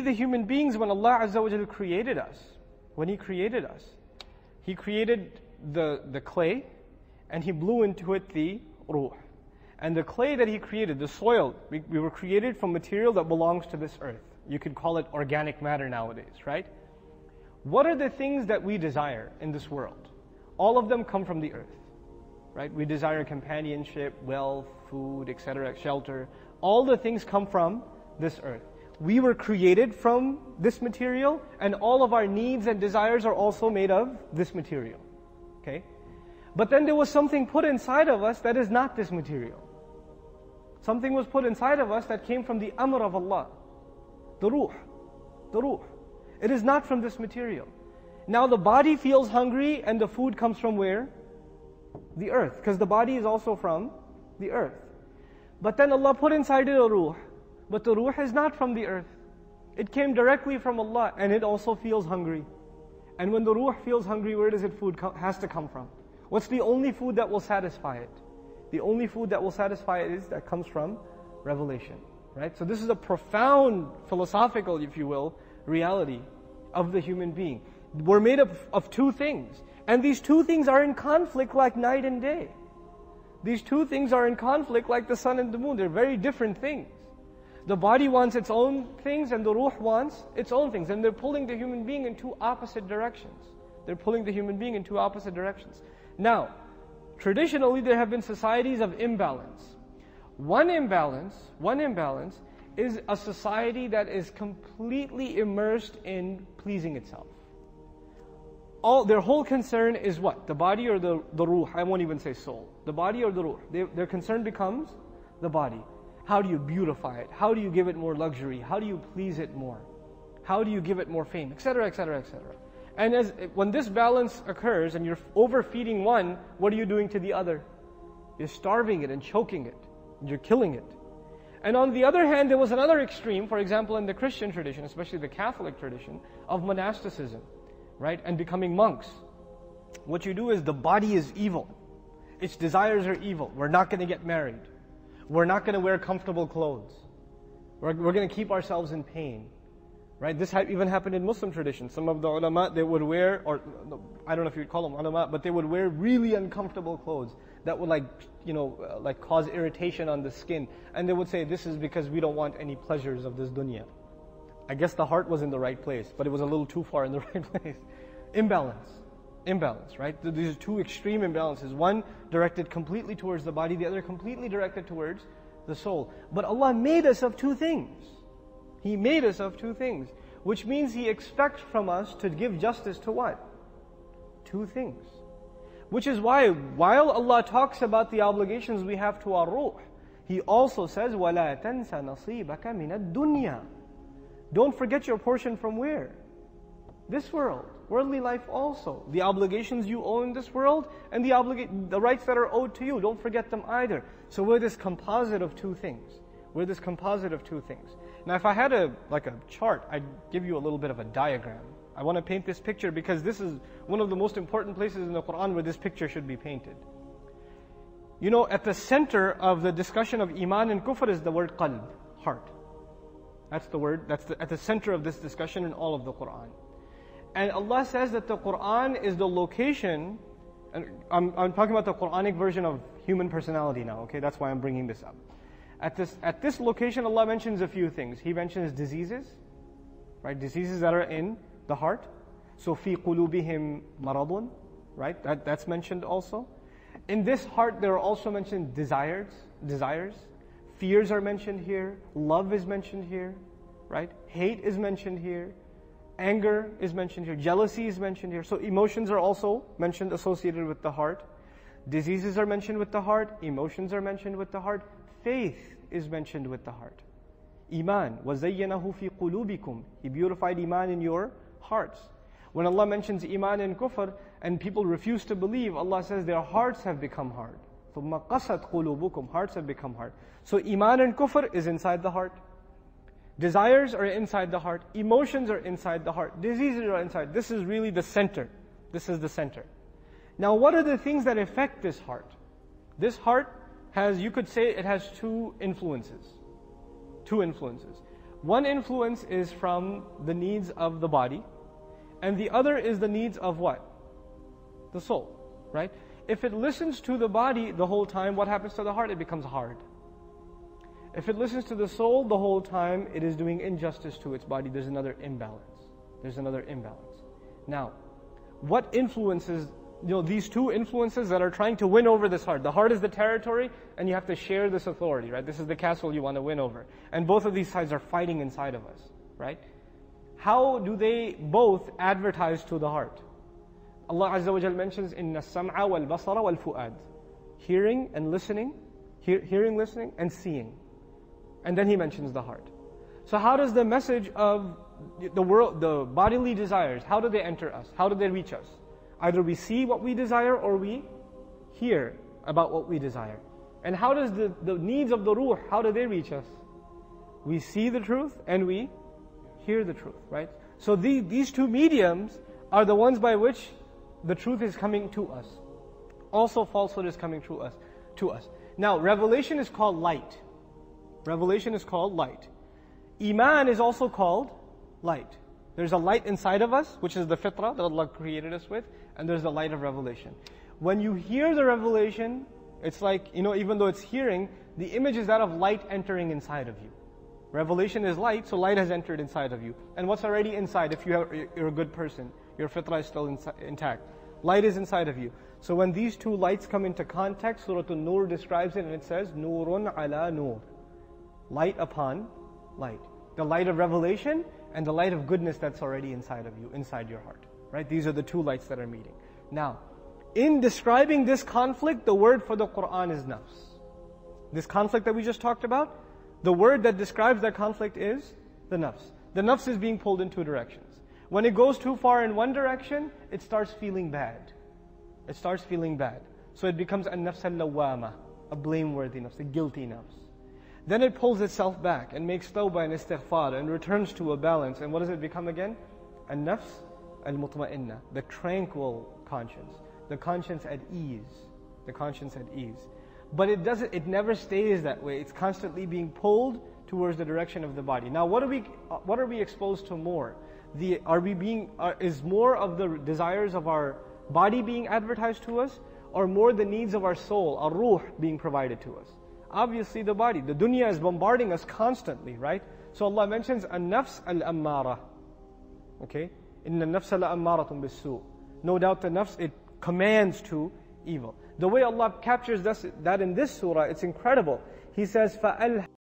the human beings, when Allah Azza wa Jalla created us, when He created us, He created the clay and He blew into it the ruh. And the clay that He created, the soil, we were created from material that belongs to this earth. You could call it organic matter nowadays, right? What are the things that we desire in this world? All of them come from the earth, right? We desire companionship, wealth, food, etc., shelter. All the things come from this earth. We were created from this material, and all of our needs and desires are also made of this material. Okay? But then there was something put inside of us that is not this material. Something was put inside of us that came from the amr of Allah. The ruh. The ruh. It is not from this material. Now the body feels hungry and the food comes from where? The earth. Because the body is also from the earth. But then Allah put inside it a ruh. But the ruh is not from the earth. It came directly from Allah and it also feels hungry. And when the ruh feels hungry, where does it food has to come from? What's the only food that will satisfy it? The only food that will satisfy it is that comes from revelation. Right? So this is a profound philosophical, if you will, reality of the human being. We're made up of two things. And these two things are in conflict like night and day. These two things are in conflict like the sun and the moon. They're very different things. The body wants its own things and the ruh wants its own things. And they're pulling the human being in two opposite directions. They're pulling the human being in two opposite directions. Now, traditionally there have been societies of imbalance. One imbalance is a society that is completely immersed in pleasing itself. Their whole concern is what? The body or the ruh? I won't even say soul. The body or the ruh? Their concern becomes the body. How do you beautify it? How do you give it more luxury? How do you please it more? How do you give it more fame? Etc., etc., etc. And when this balance occurs and you're overfeeding one, what are you doing to the other? You're starving it and choking it. You're killing it. And on the other hand, there was another extreme, for example, in the Christian tradition, especially the Catholic tradition, of monasticism, right? And becoming monks. What you do is the body is evil. Its desires are evil. We're not going to get married. We're not going to wear comfortable clothes. We're going to keep ourselves in pain. Right? This even happened in Muslim tradition. Some of the ulama, they would wear, or I don't know if you'd call them ulama, but they would wear really uncomfortable clothes that would like cause irritation on the skin. And they would say, this is because we don't want any pleasures of this dunya. I guess the heart was in the right place, but it was a little too far in the right place. Imbalance, right? These are two extreme imbalances. One directed completely towards the body, the other completely directed towards the soul. But Allah made us of two things. He made us of two things, which means He expects from us to give justice to what? Two things. Which is why, while Allah talks about the obligations we have to our ruh, He also says, وَلَا تَنْسَ نَصِيبَكَ مِنَ الدُّنْيَا. Don't forget your portion from where? This world. Worldly life also. The obligations you owe in this world and the rights that are owed to you. Don't forget them either. So we're this composite of two things. Now if I had a chart, I'd give you a little bit of a diagram. I want to paint this picture because this is one of the most important places in the Quran where this picture should be painted. You know, at the center of the discussion of Iman and Kufr is the word qalb, heart. That's the word, at the center of this discussion in all of the Quran. And Allah says that the Quran is the location, and I'm talking about the Quranic version of human personality now, okay? That's why I'm bringing this up. At this location, Allah mentions a few things. He mentions diseases, right? Diseases that are in the heart. So, fi qulubihim maradun, right? That's mentioned also. In this heart, there are also mentioned desires. Fears are mentioned here. Love is mentioned here, right? Hate is mentioned here. Anger is mentioned here. Jealousy is mentioned here. So emotions are also mentioned, associated with the heart. Diseases are mentioned with the heart. Emotions are mentioned with the heart. Faith is mentioned with the heart. Iman. وَزَيَّنَهُ فِي قُلُوبِكُمْ. He beautified Iman in your hearts. When Allah mentions Iman and Kufr, and people refuse to believe, Allah says their hearts have become hard. ثُمَّ قَسَتْ قُلُوبُكُمْ. Hearts have become hard. So Iman and Kufr is inside the heart. Desires are inside the heart. Emotions are inside the heart. Diseases are inside. This is really the center. This is the center. Now what are the things that affect this heart? This heart has, you could say it has two influences. One influence is from the needs of the body, and the other is the needs of what? The soul, right? If it listens to the body the whole time, what happens to the heart? It becomes hard. If it listens to the soul the whole time, it is doing injustice to its body. There's another imbalance. There's another imbalance. Now, what influences, these two influences that are trying to win over this heart? The heart is the territory, and you have to share this authority, right? This is the castle you want to win over. And both of these sides are fighting inside of us, right? How do they both advertise to the heart? Allah Azza wa Jal mentions, Inna sam'a wal basara wal fu'ad. Hearing and listening, hearing, listening, and seeing. And then He mentions the heart. So how does the message of the world, the bodily desires, how do they enter us? How do they reach us? Either we see what we desire or we hear about what we desire. And how does the needs of the ruh, how do they reach us? We see the truth and we hear the truth, right? So these two mediums are the ones by which the truth is coming to us. Also falsehood is coming to us. Now, revelation is called light. Revelation is called light. Iman is also called light. There's a light inside of us, which is the fitrah that Allah created us with, and there's the light of revelation. When you hear the revelation, it's like, even though it's hearing, the image is that of light entering inside of you. Revelation is light, so light has entered inside of you. And what's already inside, if you're a good person, your fitrah is still intact. Light is inside of you. So when these two lights come into contact, Surah An-Nur describes it and it says, Nurun ala nur. Light upon light. The light of revelation and the light of goodness that's already inside of you, inside your heart. Right? These are the two lights that are meeting. Now, in describing this conflict, the word for the Qur'an is nafs. This conflict that we just talked about, the word that describes that conflict is the nafs. The nafs is being pulled in two directions. When it goes too far in one direction, it starts feeling bad. It starts feeling bad. So it becomes a nafs al-lawwama, a blameworthy nafs, a guilty nafs. Then it pulls itself back and makes tawbah and istighfar and returns to a balance. And what does it become again? A nafs al-mutma'inna, the tranquil conscience. The conscience at ease. The conscience at ease. But it never stays that way. It's constantly being pulled towards the direction of the body. Now what are we exposed to more? Is more of the desires of our body being advertised to us, or more the needs of our soul, our ruh, being provided to us? Obviously the body. The dunya is bombarding us constantly, right? So Allah mentions an-nafs al-ammara. Okay? Inna an-nafsa la-ammaratun bis-su'. No doubt the nafs, it commands to evil. The way Allah captures that in this surah, it's incredible. He says,